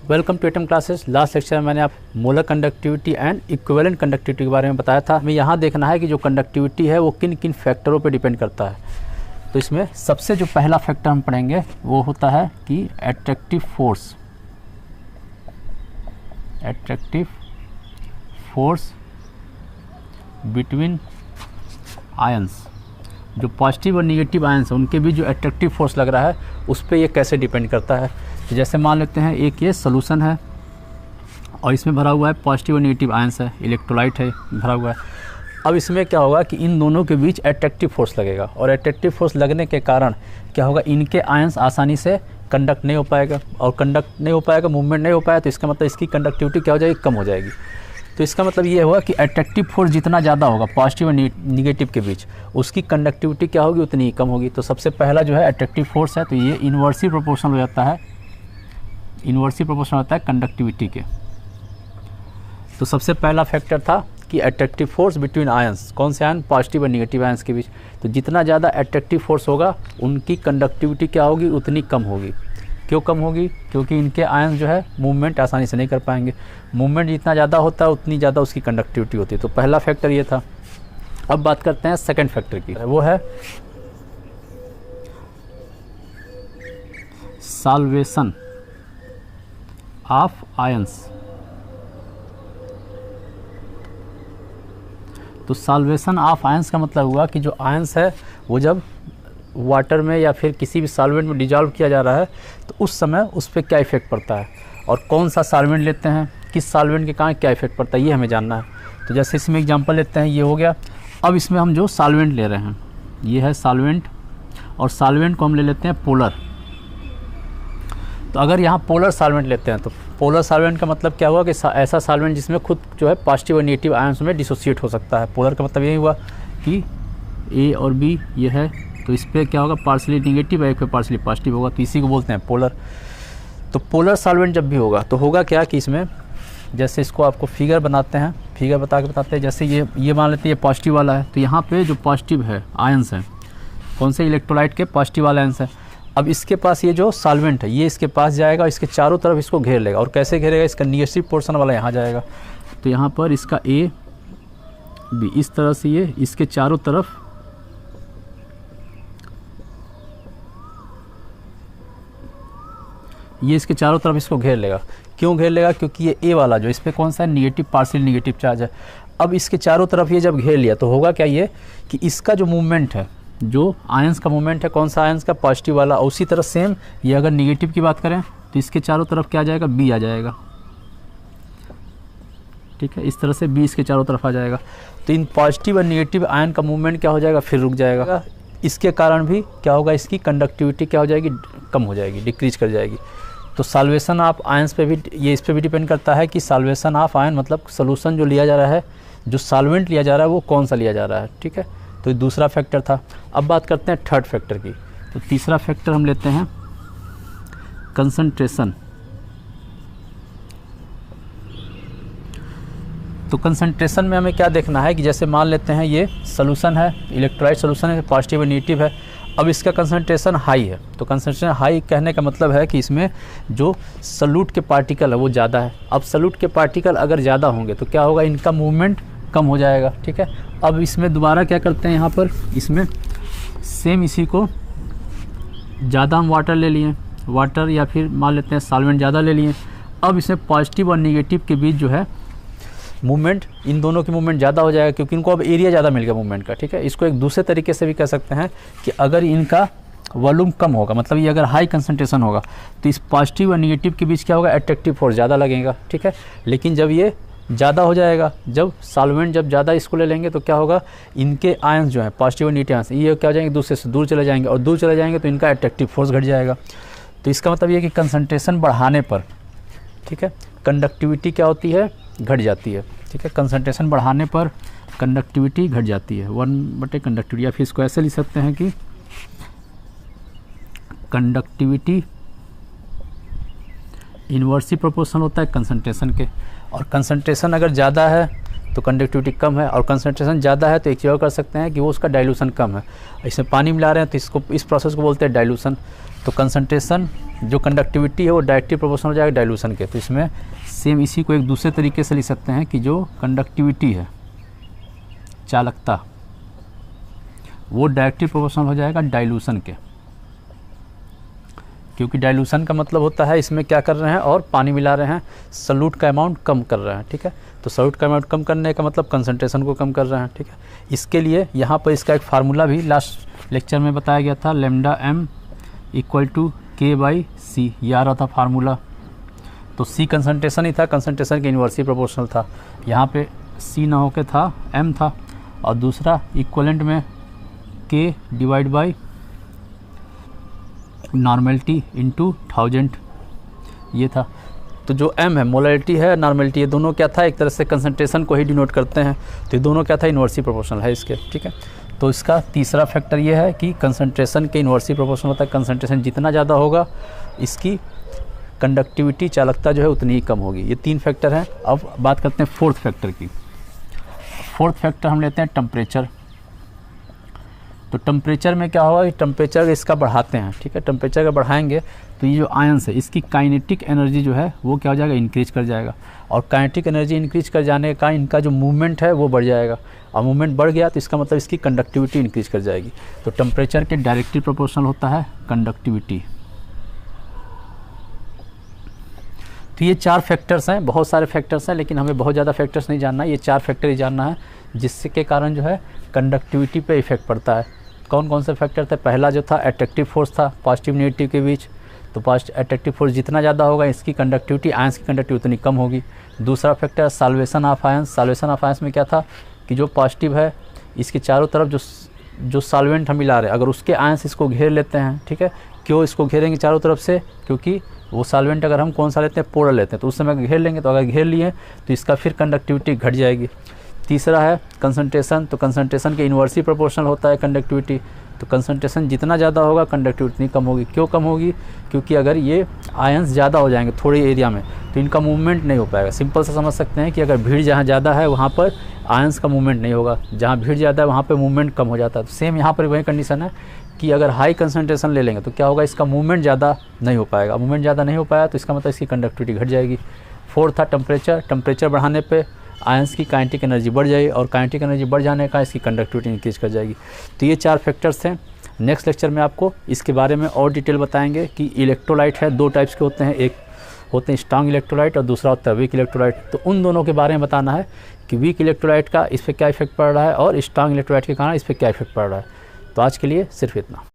Welcome to atom classes. Last lecture में मैंने आप molar conductivity and equivalent conductivity के बारे में बताया था। हमें यहाँ देखना है कि जो कंडक्टिविटी है वो किन किन फैक्टरों पे डिपेंड करता है। तो इसमें सबसे जो पहला फैक्टर हम पढ़ेंगे वो होता है कि एट्रैक्टिव फोर्स बिटवीन आयंस। जो पॉजिटिव और निगेटिव आयंस हैं उनके बीच जो एट्रैक्टिव फोर्स लग रहा है उस पर ये कैसे डिपेंड करता है। तो जैसे मान लेते हैं एक ये सॉल्यूशन है और इसमें भरा हुआ है पॉजिटिव और नेगेटिव आयंस है, इलेक्ट्रोलाइट है भरा हुआ है। अब इसमें क्या होगा कि इन दोनों के बीच एट्रैक्टिव फोर्स लगेगा और एट्रैक्टिव फोर्स लगने के कारण क्या होगा, इनके आयंस आसानी से कंडक्ट नहीं हो पाएगा और कंडक्ट नहीं हो पाएगा, मूवमेंट नहीं हो पाएगा, तो इसका मतलब इसकी कंडक्टिविटी क्या हो जाएगी, कम हो जाएगी। तो इसका मतलब ये होगा कि एट्रैक्टिव फोर्स जितना ज़्यादा होगा पॉजिटिव और निगेटिव के बीच, उसकी कंडक्टिविटी क्या होगी, उतनी ही कम होगी। तो सबसे पहला जो है एट्रैक्टिव फोर्स है, तो ये इन्वर्सली प्रोपोर्शनल हो जाता है, इन्वर्सली प्रोपोर्शनल होता है कंडक्टिविटी के। तो सबसे पहला फैक्टर था कि एट्रैक्टिव फोर्स बिटवीन आयंस, कौन से आयन, पॉजिटिव और निगेटिव आयंस के बीच। तो जितना ज़्यादा एट्रैक्टिव फोर्स होगा उनकी कंडक्टिविटी क्या होगी, उतनी कम होगी। क्यों कम होगी, क्योंकि इनके आयंस जो है मूवमेंट आसानी से नहीं कर पाएंगे। मूवमेंट जितना ज़्यादा होता है उतनी ज़्यादा उसकी कंडक्टिविटी होती है। तो पहला फैक्टर ये था। अब बात करते हैं सेकंड फैक्टर की, वो है सॉल्वेशन ऑफ आयंस। तो सॉल्वेशन ऑफ आयंस का मतलब हुआ कि जो आयंस है वो जब वाटर में या फिर किसी भी सॉल्वेंट में डिजॉल्व किया जा रहा है तो उस समय उस पर क्या इफेक्ट पड़ता है और कौन सा सॉल्वेंट लेते हैं, किस सॉल्वेंट के कारण क्या इफेक्ट पड़ता है, ये हमें जानना है। तो जैसे इसमें एग्जांपल लेते हैं, ये हो गया। अब इसमें हम जो सॉल्वेंट ले रहे हैं ये है सॉल्वेंट, और सॉल्वेंट को हम ले लेते हैं पोलर। तो अगर यहाँ पोलर सॉल्वेंट लेते हैं तो पोलर सॉल्वेंट का मतलब क्या हुआ कि ऐसा सॉल्वेंट जिसमें खुद जो है पॉजिटिव और नेगेटिव आयंस में डिसोसिएट हो सकता है। पोलर का मतलब यही हुआ कि ए और बी ये है, तो इस पर क्या होगा, पार्शली नेगेटिव है, एक पे पार्शली पॉजिटिव होगा, तो इसी को बोलते हैं पोलर। तो पोलर सॉल्वेंट जब भी होगा तो होगा क्या कि इसमें, जैसे इसको आपको फिगर बनाते हैं, फिगर बता के बताते हैं। जैसे ये मान लेते हैं ये पॉजिटिव वाला है, तो यहाँ पे जो पॉजिटिव है आयंस है, कौन से, इलेक्ट्रोलाइट के पॉजिटिव वाला आयंस है। अब इसके पास ये जो सॉल्वेंट है ये इसके पास जाएगा, इसके चारों तरफ इसको घेर लेगा। और कैसे घेरेगा, इसका निगेटिव पोर्शन वाला यहाँ जाएगा। तो यहाँ पर इसका ए बी इस तरह से ये इसके चारों तरफ ये इसके चारों तरफ इसको घेर लेगा। क्यों घेर लेगा, क्योंकि ये ए वाला जो इस पर कौन सा है, निगेटिव पार्शियल निगेटिव चार्ज है। अब इसके चारों तरफ ये जब घेर लिया तो होगा क्या ये कि इसका जो मूवमेंट है, जो आयंस का मूवमेंट है, कौन सा आयंस का, पॉजिटिव वाला। और उसी तरह सेम ये अगर निगेटिव की बात करें तो इसके चारों तरफ क्या आ जाएगा, बी आ जाएगा। ठीक है, इस तरह से बी इसके चारों तरफ आ जाएगा। तो इन पॉजिटिव और निगेटिव आयन का मूवमेंट क्या हो जाएगा, फिर रुक जाएगा। इसके कारण भी क्या होगा, इसकी कंडक्टिविटी क्या हो जाएगी, कम हो जाएगी, डिक्रीज कर जाएगी। तो सॉल्वेशन ऑफ आयंस पे भी ये इस पे भी डिपेंड करता है कि सॉल्वेशन ऑफ आयन मतलब सोल्यूशन जो लिया जा रहा है, जो सॉल्वेंट लिया जा रहा है वो कौन सा लिया जा रहा है। ठीक है, तो ये दूसरा फैक्टर था। अब बात करते हैं थर्ड फैक्टर की। तो तीसरा फैक्टर हम लेते हैं कंसंट्रेशन। तो कंसंट्रेशन में हमें क्या देखना है कि जैसे मान लेते हैं ये सोल्यूशन है, इलेक्ट्रोलाइट सोल्यूशन है, पॉजिटिव और नेगेटिव है। अब इसका कंसंट्रेशन हाई है। तो कंसंट्रेशन हाई कहने का मतलब है कि इसमें जो सॉल्यूट के पार्टिकल है वो ज़्यादा है। अब सॉल्यूट के पार्टिकल अगर ज़्यादा होंगे तो क्या होगा, इनका मूवमेंट कम हो जाएगा। ठीक है, अब इसमें दोबारा क्या करते हैं, यहाँ पर इसमें सेम इसी को ज़्यादा हम वाटर ले लिए, वाटर या फिर मान लेते हैं सॉल्वेंट ज़्यादा ले लिए। अब इसमें पॉजिटिव और निगेटिव के बीच जो है मूवमेंट, इन दोनों की मूवमेंट ज़्यादा हो जाएगा क्योंकि इनको अब एरिया ज़्यादा मिल गया मूवमेंट का। ठीक है, इसको एक दूसरे तरीके से भी कह सकते हैं कि अगर इनका वॉल्यूम कम होगा, मतलब ये अगर हाई कंसंट्रेशन होगा तो इस पॉजिटिव और निगेटिव के बीच क्या होगा, एट्रैक्टिव फोर्स ज़्यादा लगेगा। ठीक है, लेकिन जब ये ज़्यादा हो जाएगा, जब सॉल्वेंट जब ज़्यादा इसको ले लेंगे तो क्या होगा, इनके आयंस जो हैं पॉजिटिव और निगेटिव आयंस ये क्या हो जाएंगे, दूसरे से दूर चले जाएंगे, और दूर चले जाएंगे तो इनका एट्रैक्टिव फोर्स घट जाएगा। तो इसका मतलब ये कि कंसंट्रेशन बढ़ाने पर, ठीक है, कंडक्टिविटी क्या होती है, घट जाती है। ठीक है, कंसंट्रेशन बढ़ाने पर कंडक्टिविटी घट जाती है, 1/, कंडक्टिविटी। या फिर इसको ऐसे लिख सकते हैं कि कंडक्टिविटी इन्वर्सली प्रोपोर्शनल होता है कंसंट्रेशन के। और कंसंट्रेशन अगर ज़्यादा है तो कंडक्टिविटी कम है, और कंसंट्रेशन ज़्यादा है तो एक चीज़ और कर सकते हैं कि वो उसका डाइल्यूशन कम है। इसमें पानी मिला रहे हैं तो इसको, इस प्रोसेस को बोलते हैं डाइल्यूशन। तो कंसंट्रेशन जो कंडक्टिविटी है वो डायरेक्टली प्रोपोर्शनल हो जाएगा डाइल्यूशन के। तो इसमें सेम इसी को एक दूसरे तरीके से लिख सकते हैं कि जो कंडक्टिविटी है, चालकता, वो डायरेक्टली प्रोपोर्शनल हो जाएगा डाइल्यूशन के, क्योंकि डाइल्यूशन का मतलब होता है इसमें क्या कर रहे हैं और पानी मिला रहे हैं, सॉल्यूट का अमाउंट कम कर रहे हैं। ठीक है, तो सॉल्यूट का अमाउंट कम करने का मतलब कंसंट्रेशन को कम कर रहे हैं। ठीक है, इसके लिए यहाँ पर इसका एक फार्मूला भी लास्ट लेक्चर में बताया गया था, lambda m equal to K/C, ये आ रहा था फार्मूला। तो C कंसंट्रेशन ही था, कंसंट्रेशन के इन्वर्सली प्रोपोर्शनल था। यहाँ पे C ना होके था m था, और दूसरा इक्वलेंट में K divide by normality into 1000 ये था। तो जो m है मोलरिटी है, नॉर्मेलिटी, ये दोनों क्या था, एक तरह से कंसंट्रेशन को ही डिनोट करते हैं। तो ये दोनों क्या था, इन्वर्सली प्रोपोर्शनल है इसके। ठीक है, तो इसका तीसरा फैक्टर ये है कि कंसंट्रेशन के इन्वर्सली प्रोपोर्शनल होता है। कंसंट्रेशन जितना ज़्यादा होगा इसकी कंडक्टिविटी, चालकता जो है उतनी ही कम होगी। ये 3 फैक्टर हैं। अब बात करते हैं फोर्थ फैक्टर की। फोर्थ फैक्टर हम लेते हैं टेम्परेचर। तो टेम्परेचर में क्या होगा कि टेम्परेचर इसका बढ़ाते हैं। ठीक है, टेम्परेचर का बढ़ाएंगे तो ये जो आयंस है इसकी काइनेटिक एनर्जी जो है वो क्या हो जाएगा, इंक्रीज कर जाएगा। और काइनेटिक एनर्जी इंक्रीज कर जाने का इनका जो मूवमेंट है वो बढ़ जाएगा, और मूवमेंट बढ़ गया तो इसका मतलब इसकी कंडक्टिविटी इंक्रीज कर जाएगी। तो टेम्परेचर के डायरेक्टली प्रोपोर्शनल होता है कंडक्टिविटी। तो ये 4 फैक्टर्स हैं, बहुत सारे फैक्टर्स हैं लेकिन हमें बहुत ज़्यादा फैक्टर्स नहीं जानना है, ये 4 फैक्टर ही जानना है जिसके कारण जो है कंडक्टिविटी पे इफेक्ट पड़ता है। कौन कौन से फैक्टर थे? पहला जो था अट्रैक्टिव फोर्स था, पॉजिटिव नेगेटिव के बीच। तो अट्रैक्टिव फोर्स जितना ज़्यादा होगा इसकी कंडक्टिविटी, आयंस की कंडक्टिविटी उतनी कम होगी। दूसरा factor solvation of ions. Solvation of ions में क्या था कि जो पॉजिटिव है इसके चारों तरफ जो सॉल्वेंट हम मिला रहे हैं, अगर उसके आयंस इसको घेर लेते हैं, ठीक है, क्यों इसको घेरेंगे चारों तरफ से, क्योंकि वो सॉल्वेंट अगर हम कौन सा लेते हैं, पोलर लेते हैं, तो उस समय घेर लेंगे, तो अगर घेर लिए तो इसका फिर कंडक्टिविटी घट जाएगी। तीसरा है कंसंट्रेशन। तो कंसंट्रेशन के इन्वर्सली प्रोपोर्शनल होता है कंडक्टिविटी। तो कंसंट्रेशन जितना ज़्यादा होगा कंडक्टिविटी उतनी कम होगी। क्यों कम होगी? क्योंकि अगर ये आयंस ज़्यादा हो जाएंगे थोड़े एरिया में तो इनका मूवमेंट नहीं हो पाएगा। सिंपल सा समझ सकते हैं कि अगर भीड़ जहाँ ज़्यादा है वहाँ पर आयंस का मूवमेंट नहीं होगा, जहाँ भीड़ ज़्यादा है वहाँ पर मूवमेंट कम हो जाता है। तो सेम यहाँ पर वही कंडीशन है कि अगर हाई कंसंट्रेशन ले लेंगे तो क्या होगा, इसका मूवमेंट ज़्यादा नहीं हो पाएगा। मूवमेंट ज़्यादा नहीं हो पाया तो इसका मतलब इसकी कंडक्टिविटी घट जाएगी। फोर्थ था टेम्परेचर। टेम्परेचर बढ़ाने पे आयंस की काइनेटिक एनर्जी बढ़ जाएगी, और काइनेटिक एनर्जी बढ़ जाने का इसकी कंडक्टिविटी इंक्रीज कर जाएगी। तो ये 4 फैक्टर्स हैं। नेक्स्ट लेक्चर में आपको इसके बारे में और डिटेल बताएंगे कि इलेक्ट्रोलाइट है 2 टाइप्स के होते हैं, एक होते हैं स्ट्रांग इलेक्ट्रोलाइट और दूसरा होता है वीक इलेक्ट्रोलाइट। तो उन दोनों के बारे में बताना है कि वीक इलेक्ट्रोलाइट का इस पर क्या इफेक्ट पड़ रहा है और स्ट्रांग इलेक्ट्रोलाइट के कारण इस पर क्या इफेक्ट पड़ रहा है। तो आज के लिए सिर्फ इतना।